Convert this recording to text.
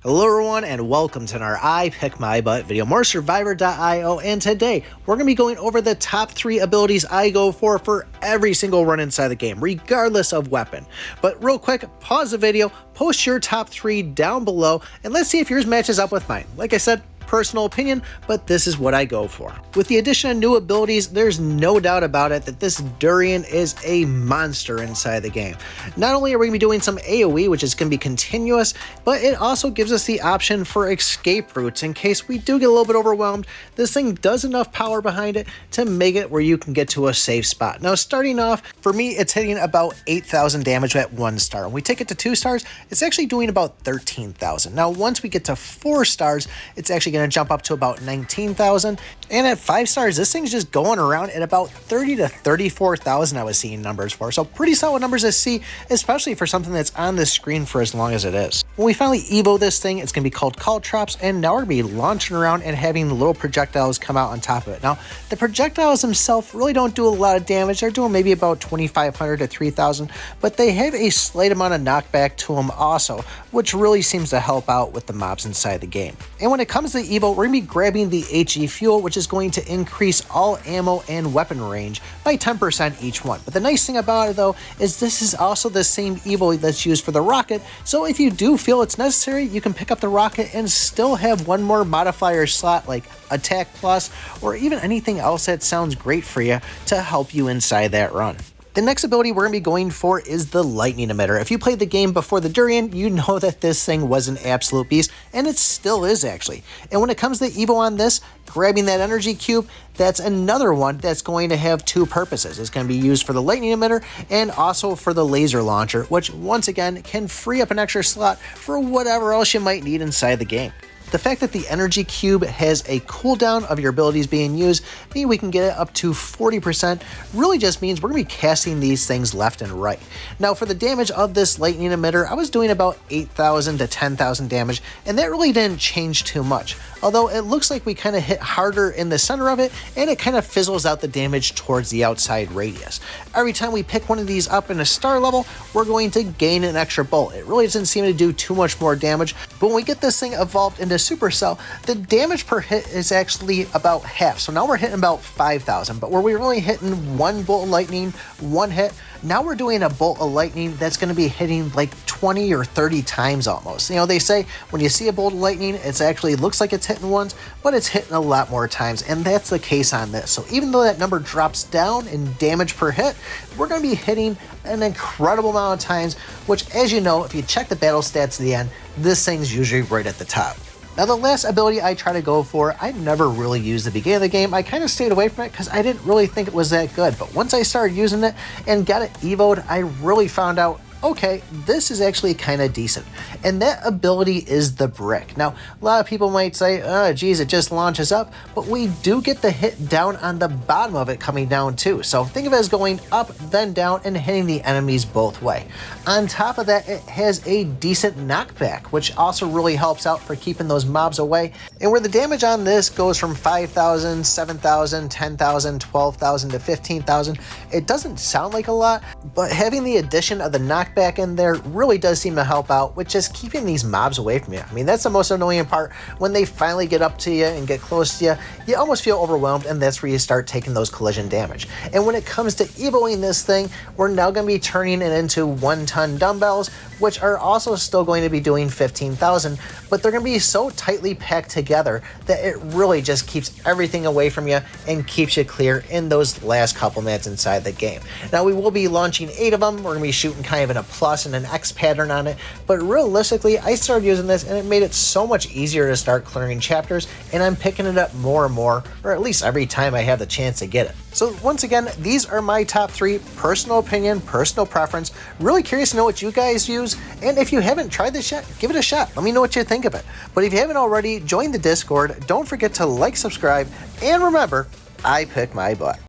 Hello everyone and welcome to our I Pick My Butt video, more Survivor.io, and today we're going to be going over the top 3 abilities I go for every single run inside the game, regardless of weapon. But real quick, pause the video, post your top 3 down below, and let's see if yours matches up with mine. Like I said, personal opinion, but this is what I go for. With the addition of new abilities, there's no doubt about it that this Durian is a monster inside the game. Not only are we going to be doing some AoE, which is going to be continuous, but it also gives us the option for escape routes in case we do get a little bit overwhelmed. This thing does enough power behind it to make it where you can get to a safe spot. Now, starting off, for me, it's hitting about 8,000 damage at 1 star. When we take it to 2 stars, it's actually doing about 13,000. Now, once we get to 4 stars, it's actually going to jump up to about 19,000, and at 5 stars this thing's just going around at about 30 to 34,000 I was seeing numbers for. So pretty solid numbers to see, especially for something that's on the screen for as long as it is. When we finally evo this thing, it's going to be called Caltrops, and now we're going to be launching around and having the little projectiles come out on top of it. Now the projectiles themselves really don't do a lot of damage. They're doing maybe about 2,500 to 3,000, but they have a slight amount of knockback to them also, which really seems to help out with the mobs inside the game. And when it comes to evo, we're going to be grabbing the HE fuel, which is going to increase all ammo and weapon range by 10% each one. But the nice thing about it though is this is also the same evo that's used for the rocket, so if you do feel it's necessary, you can pick up the rocket and still have one more modifier slot like attack plus, or even anything else that sounds great for you to help you inside that run. The next ability we're going to be going for is the Lightning Emitter. If you played the game before the Durian, you know that this thing was an absolute beast, and it still is actually. And when it comes to evo on this, grabbing that energy cube, that's another one that's going to have 2 purposes. It's going to be used for the Lightning Emitter and also for the laser launcher, which once again can free up an extra slot for whatever else you might need inside the game. The fact that the energy cube has a cooldown of your abilities being used, meaning we can get it up to 40%, really just means we're going to be casting these things left and right. Now for the damage of this lightning emitter, I was doing about 8,000 to 10,000 damage, and that really didn't change too much. Although it looks like we kind of hit harder in the center of it, and it kind of fizzles out the damage towards the outside radius. Every time we pick one of these up in a star level, we're going to gain an extra bolt. It really doesn't seem to do too much more damage, but when we get this thing evolved into Supercell, the damage per hit is actually about half. So now we're hitting about 5,000, but where we were only hitting 1 bolt of lightning, 1 hit, now we're doing a bolt of lightning that's going to be hitting like 20 or 30 times almost. You know, they say when you see a bolt of lightning, it actually looks like it's hitting once, but it's hitting a lot more times, and that's the case on this. So even though that number drops down in damage per hit, we're going to be hitting an incredible amount of times, which, as you know, if you check the battle stats at the end, this thing's usually right at the top. Now the last ability I try to go for, I never really used at the beginning of the game. I kind of stayed away from it because I didn't really think it was that good. But once I started using it and got it evoed, I really found out, okay, this is actually kind of decent. And that ability is the brick. Now, a lot of people might say, oh, geez, it just launches up, but we do get the hit down on the bottom of it coming down too. So think of it as going up, then down, and hitting the enemies both way. On top of that, it has a decent knockback, which also really helps out for keeping those mobs away. And where the damage on this goes from 5,000, 7,000, 10,000, 12,000 to 15,000, it doesn't sound like a lot, but having the addition of the knockback in there really does seem to help out with just keeping these mobs away from you. I mean, that's the most annoying part. When they finally get up to you and get close to you, you almost feel overwhelmed, and that's where you start taking those collision damage. And when it comes to evoing this thing, we're now going to be turning it into 1-ton dumbbells, which are also still going to be doing 15,000, but they're going to be so tightly packed together that it really just keeps everything away from you and keeps you clear in those last couple minutes inside the game. Now we will be launching 8 of them. We're going to be shooting kind of in a plus and an X pattern on it, but realistically I started using this and it made it so much easier to start clearing chapters, and I'm picking it up more and more, or at least every time I have the chance to get it. So once again, these are my top 3, personal opinion, personal preference. Really curious to know what you guys use, and if you haven't tried this yet, give it a shot. Let me know what you think of it. But if you haven't already, join the Discord. Don't forget to like, subscribe, and remember, I pick my butt.